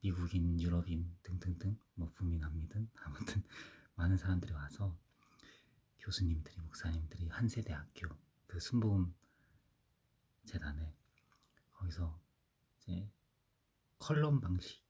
미국인, 유럽인 등등등 뭐 북미 남미든 아무튼 많은 사람들이 와서 교수님들이 목사님들이 한세대학교 그 순복음 재단에 거기서 이제 컬럼 방식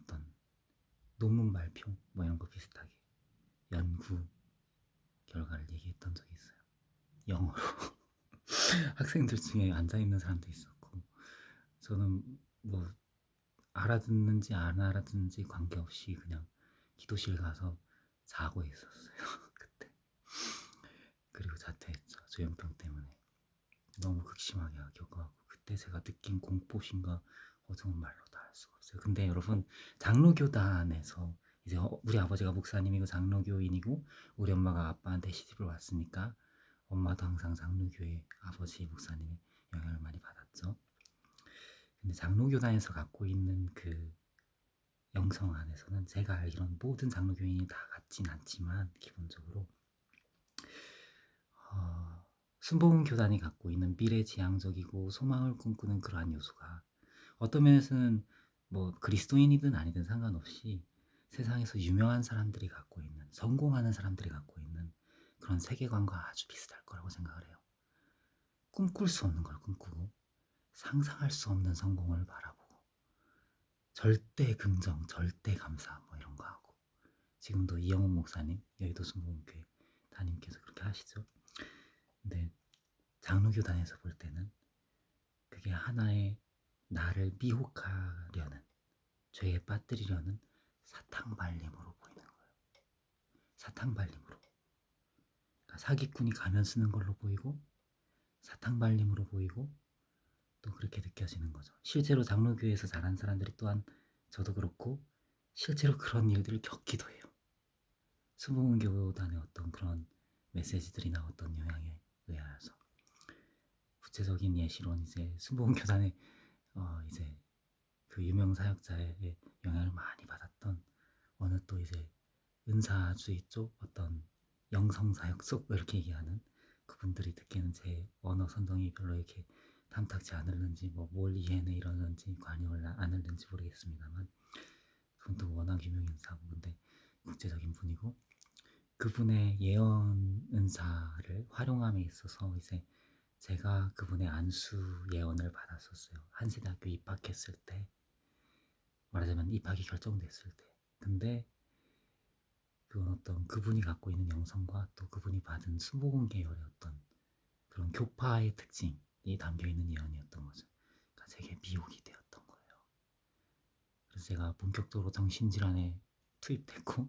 어떤 논문 발표 뭐 이런 거 비슷하게 연구 결과를 얘기했던 적이 있어요. 영어로. 학생들 중에 앉아있는 사람도 있었고 저는 뭐 알아듣는지 안 알아듣는지 관계없이 그냥 기도실 가서 자고 있었어요. 그때. 그리고 자퇴했죠. 조현병 때문에. 너무 극심하게 겪어가고 그때 제가 느낀 공포심과 어두운 말로도 할 수가 없어요. 근데 여러분 장로교단에서 이제 우리 아버지가 목사님이고 장로교인이고 우리 엄마가 아빠한테 시집을 왔으니까 엄마도 항상 장로교회 아버지 목사님의 영향을 많이 받았죠. 근데 장로교단에서 갖고 있는 그 영성 안에서는 제가 알기로는 모든 장로교인이 다 같진 않지만 기본적으로 순복음 교단이 갖고 있는 미래지향적이고 소망을 꿈꾸는 그러한 요소가 어떤 면에서는 뭐 그리스도인이든 아니든 상관없이 세상에서 유명한 사람들이 갖고 있는 성공하는 사람들이 갖고 있는 그런 세계관과 아주 비슷할 거라고 생각을 해요. 꿈꿀 수 없는 걸 꿈꾸고 상상할 수 없는 성공을 바라보고 절대 긍정, 절대 감사 뭐 이런 거 하고 지금도 이영훈 목사님 여의도 순복음교회 담임께서 그렇게 하시죠. 근데 장로교단에서 볼 때는 그게 하나의 나를 미혹하려는 죄에 빠뜨리려는 사탕발림으로 보이는 거예요. 사탕발림으로. 그러니까 사기꾼이 가면 쓰는 걸로 보이고 사탕발림으로 보이고 또 그렇게 느껴지는 거죠. 실제로 장로교회에서 자란 사람들이 또한 저도 그렇고 실제로 그런 일들을 겪기도 해요. 순복음교단의 어떤 그런 메시지들이나 어떤 영향에 의하여서 구체적인 예시로는 이제 순복음교단의 이제 그 유명 사역자의 영향을 많이 받았던 어느 또 이제 은사주의 쪽 어떤 영성 사역 쪽 이렇게 얘기하는 그분들이 듣기에는 제 언어 선정이 별로 이렇게 탐탁지 않을는지 뭐 뭘 이해는 이러는지 관여를 않을는지 모르겠습니다만 그분도 워낙 유명 인사고 근데 국제적인 분이고 그분의 예언 은사를 활용함에 있어서 이제 제가 그분의 안수 예언을 받았었어요. 한세대학교 입학했을 때 말하자면 입학이 결정됐을 때 근데 그건 어떤 그분이 갖고 있는 영성과 또 그분이 받은 순복음 계열의 어떤 그런 교파의 특징이 담겨있는 예언이었던 거죠. 그러니까 제게 미혹이 되었던 거예요. 그래서 제가 본격적으로 정신질환에 투입됐고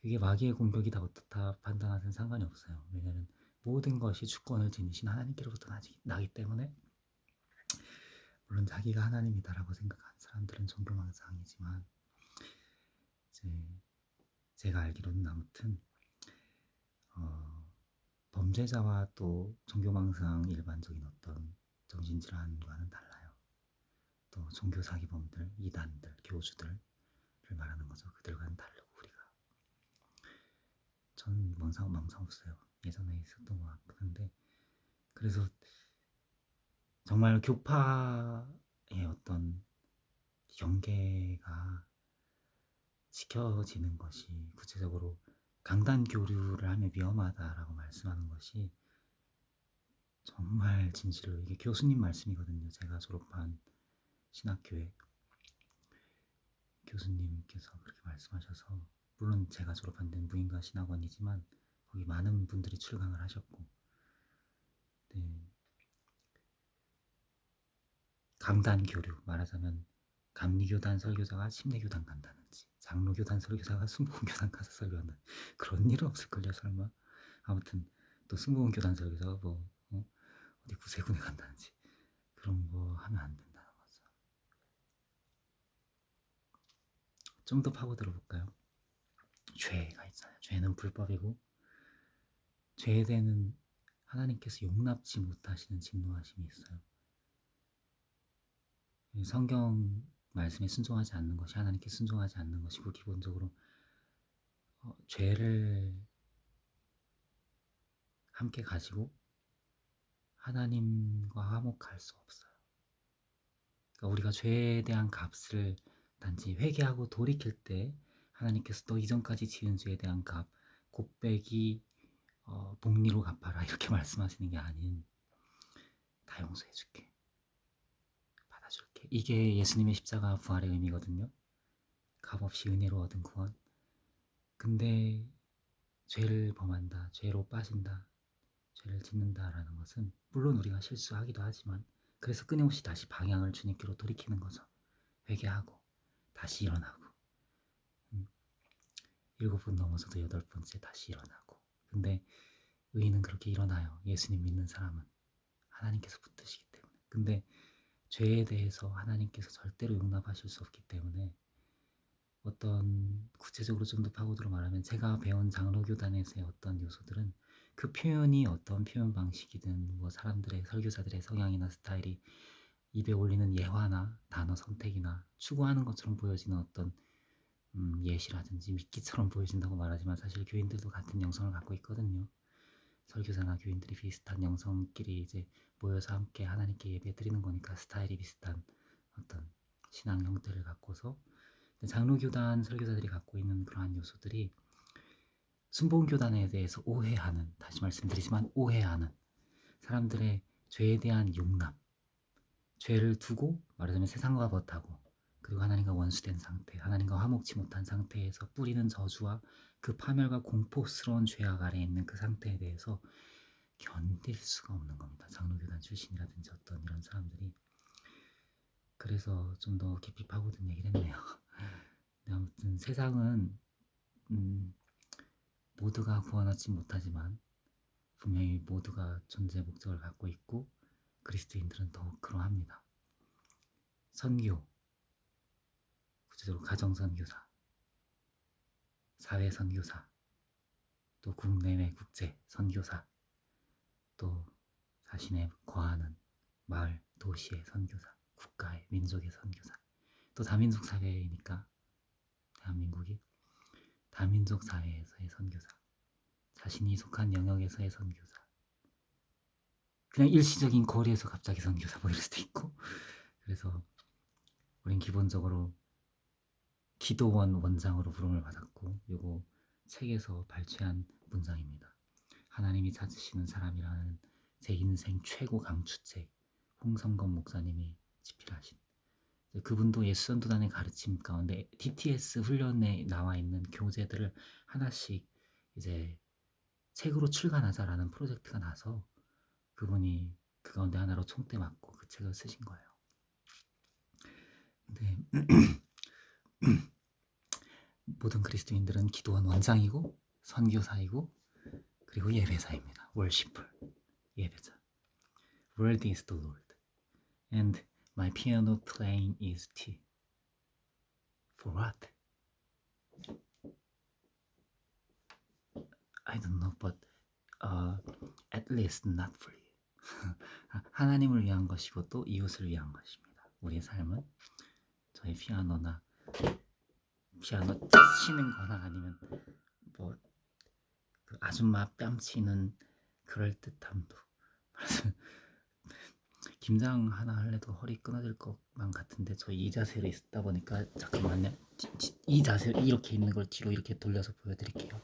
그게 마귀의 공격이다 어떻다 판단하든 상관이 없어요. 왜냐하면 모든 것이 주권을 지니신 하나님께로부터 나기 때문에 물론 자기가 하나님이다라고 생각하는 사람들은 존경망상이지만 이제 제가 알기로는 아무튼 범죄자와 또 종교망상 일반적인 어떤 정신질환과는 달라요. 또 종교 사기범들, 이단들, 교주들을 말하는 거죠. 그들과는 다르고 우리가. 전 망상 없어요. 예전에 있었던 것 같은데 그래서 정말 교파의 어떤 경계가 지켜지는 것이 구체적으로 강단 교류를 하면 위험하다라고 말씀하는 것이 정말 진실로 이게 교수님 말씀이거든요. 제가 졸업한 신학교에 교수님께서 그렇게 말씀하셔서 물론 제가 졸업한 데는 무인가 신학원이지만 거기 많은 분들이 출강을 하셨고 네. 강단 교류 말하자면 감리교단 설교자가 침례교단 간다는지 장로교단 설교자가 순복음교단 가서 설교하는 그런 일은 없을걸요 설마. 아무튼 또 순복음교단 설교자가 뭐 어디 구세군에 간다는지 그런 거 하면 안 된다는 거죠. 좀 더 파고 들어볼까요? 죄가 있잖아요. 죄는 불법이고 죄에 대해는 하나님께서 용납지 못하시는 진노하심이 있어요. 성경 말씀에 순종하지 않는 것이 하나님께 순종하지 않는 것이고 기본적으로 죄를 함께 가지고 하나님과 화목할 수 없어요. 그러니까 우리가 죄에 대한 값을 단지 회개하고 돌이킬 때 하나님께서 너 이전까지 지은 죄에 대한 값 곱빼기 복리로 갚아라 이렇게 말씀하시는 게 아닌 다 용서해줄게, 받아줄게. 이게 예수님의 십자가 부활의 의미거든요. 값없이 은혜로 얻은 구원. 근데 죄를 범한다, 죄로 빠진다, 죄를 짓는다라는 것은 물론 우리가 실수하기도 하지만 그래서 끊임없이 다시 방향을 주님께로 돌이키는 거죠. 회개하고 다시 일어나고 7번 넘어서도 8번째 다시 일어나고. 근데 의인은 그렇게 일어나요. 예수님 믿는 사람은 하나님께서 붙드시기 때문에. 근데 죄에 대해서 하나님께서 절대로 용납하실 수 없기 때문에 어떤 구체적으로 좀 더 파고들어 말하면 제가 배운 장로교단에서의 어떤 요소들은 그 표현이 어떤 표현 방식이든 뭐 사람들의 설교자들의 성향이나 스타일이 입에 올리는 예화나 단어 선택이나 추구하는 것처럼 보여지는 어떤 예시라든지 미끼처럼 보여진다고 말하지만 사실 교인들도 같은 영성을 갖고 있거든요. 설교자나 교인들이 비슷한 영성끼리 이제 모여서 함께 하나님께 예배 드리는 거니까 스타일이 비슷한 어떤 신앙 형태를 갖고서 장로교단 설교자들이 갖고 있는 그러한 요소들이 순복음교단에 대해서 오해하는, 다시 말씀드리지만 오해하는 사람들의 죄에 대한 용납, 죄를 두고 말하자면 세상과 벗하고 그리고 하나님과 원수된 상태, 하나님과 화목치 못한 상태에서 뿌리는 저주와 그 파멸과 공포스러운 죄악 아래에 있는 그 상태에 대해서 견딜 수가 없는 겁니다. 장로교단 출신이라든지 어떤 이런 사람들이. 그래서 좀 더 깊이 파고든 얘기를 했네요. 아무튼 세상은 모두가 구원 얻지 못하지만 분명히 모두가 존재 목적을 갖고 있고 그리스도인들은 더욱 그러합니다. 선교, 구체적으로 가정선교사, 사회선교사, 또 국내외 국제 선교사, 또 자신의 거하는 마을, 도시의 선교사, 국가의, 민족의 선교사, 또 다민족 사회이니까 대한민국이 다민족 사회에서의 선교사, 자신이 속한 영역에서의 선교사, 그냥 일시적인 거리에서 갑자기 선교사 뭐 이럴 수도 있고. 그래서 우린 기본적으로 기도원 원장으로 부름을 받았고 요거 책에서 발췌한 문장입니다. 하나님이 찾으시는 사람이라는 제 인생 최고 강추책, 홍성건 목사님이 집필하신, 그분도 예수전도단의 가르침 가운데 DTS 훈련에 나와 있는 교재들을 하나씩 이제 책으로 출간하자라는 프로젝트가 나서 그분이 그 가운데 하나로 총대 맞고 그 책을 쓰신 거예요. 근데 모든 그리스도인들은 기도원 원장이고 선교사이고 그리고 예배사입니다. 월시퍼, 예배자. Word is the Lord, and my piano playing is tea. For what? I don't know, but at least not for you. 하나님을 위한 것이고 또 이웃을 위한 것입니다. 우리의 삶은 저희 피아노나 피아노 치는 거나 아니면 뭐 그 아줌마 뺨치는 그럴 듯함도 김장 하나 할래도 허리 끊어질 것만 같은데 저 이 자세로 있다 보니까 잠깐만요. 이 자세 이렇게 있는 걸 뒤로 이렇게 돌려서 보여드릴게요.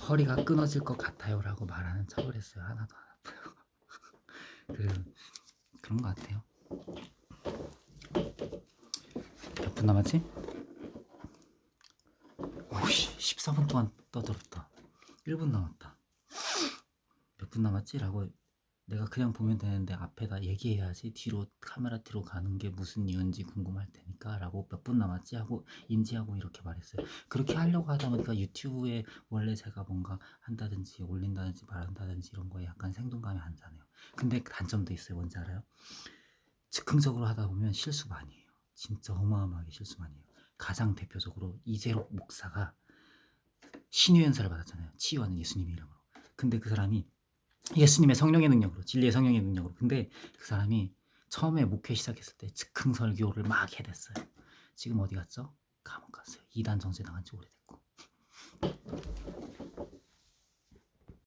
허리가 끊어질 것 같아요 라고 말하는 척을 했어요. 하나도 안 아파요. 그래서 그런 것 같아요. 몇 분 남았지? 오씨 14분 동안 떠들었다. 1분 남았다. 몇 분 남았지? 라고 내가 그냥 보면 되는데 앞에다 얘기해야지 뒤로 카메라 뒤로 가는 게 무슨 이유인지 궁금할 테니까 라고 몇 분 남았지 하고 인지하고 이렇게 말했어요. 그렇게 하려고 하다 보니까 유튜브에 원래 제가 뭔가 한다든지 올린다든지 말한다든지 이런 거에 약간 생동감이 안 자네요. 근데 단점도 있어요. 뭔지 알아요? 즉흥적으로 하다 보면 실수 많이 해요. 진짜 어마어마하게 실수 많이 해요. 가장 대표적으로 이재록 목사가 신유 연사를 받았잖아요. 치유하는 예수님의 이름으로. 근데 그 사람이 예수님의 성령의 능력으로, 진리의 성령의 능력으로. 근데 그 사람이 처음에 목회 시작했을 때 즉흥 설교를 막 해댔어요. 지금 어디 갔죠? 감옥 갔어요. 2단 정죄 당한 지 오래됐고.